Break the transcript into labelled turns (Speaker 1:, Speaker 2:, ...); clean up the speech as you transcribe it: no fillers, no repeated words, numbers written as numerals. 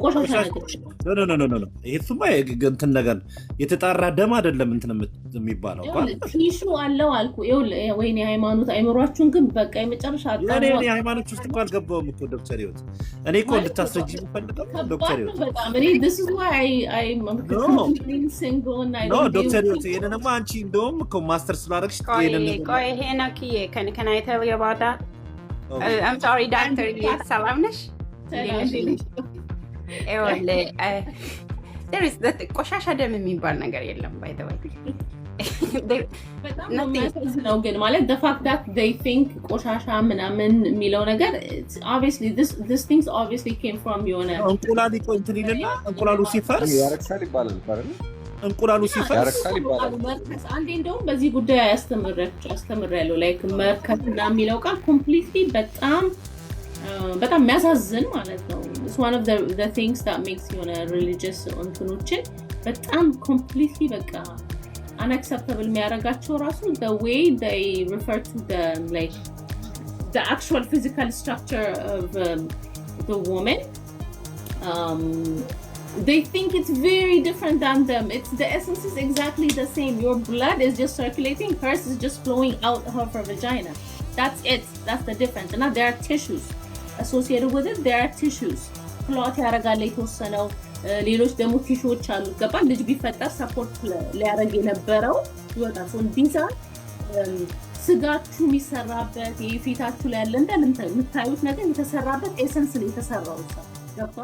Speaker 1: ቆሻሻ ነገር
Speaker 2: ኖ ይሄማ እንትን ነገር የተጣራ ደም አይደለም እንትን የሚባለው
Speaker 1: ቲሹ አለው አልኩ። ወይኔ ሃይማኖት አይምሯችሁን ግን በቃ የመጨረሻ
Speaker 2: እኔ ሃይማኖት ውስጥ እንኳን አልገባሁም እኮ ዶክተር ህይወት። እኔ እኮ እንድታስረጂ የምፈልገው ዶክተር ህይወት
Speaker 1: በጣም እኔ this is why I'm single and I
Speaker 2: don't ዶክተር ህይወት ይሄንንማ አንቺ እንደውም እኮ ማስተር ስላደረግሽ
Speaker 3: ቆይ ሄኖክዬ can I tell you about that? I'm sorry doctor ሰላም ነሽ? there is that ቆሻሻ ደም የሚባል ነገር የለም by the way
Speaker 1: ነው ግን ማለት the fact that they think ቆሻሻ ምናምን የሚለው ነገር obviously this things obviously came from የሆነ
Speaker 2: እንቁላል እንትን ይልና እንቁላሉ ሲፈርስ
Speaker 4: ያረክሳል ይባላል አይደል?
Speaker 2: እንቁላሉ ሲፈርስ
Speaker 4: ያረክሳል ይባላል።
Speaker 1: አንዴ እንደውም በዚህ ጉዳይ አስተምራለሁ like መርከስና የሚለው ቃል completely በጣም የሚያሳዝን ማለት ነው። it's one of the things that makes የሆነ religious እንትኖችን በጣም completely በቃ unacceptable የሚያደርጋቸው ራሱ the way they refer to the actual physical structure of the woman. They think it's very different than them. The essence is exactly the same. Your blood is just circulating, hers is just flowing out of her vagina. That's it. That's the difference. And now there are tissues associated with it. There are tissues. Clot ያረጋል የተወሰነው ሌሎች ደግሞ ቲሹዎች አሉ። ገባ ልጅ ቢፈጠር ሰፖርት ሊያረግ የነበረው ይወጣል። ዲዛ ስጋችሁ የሚሰራበት የፊታችሁ ላይ ያለ እንዳለ የምታዩት ነገር የተሰራበት ኤሰንስ ነው የተሰራው። ገባ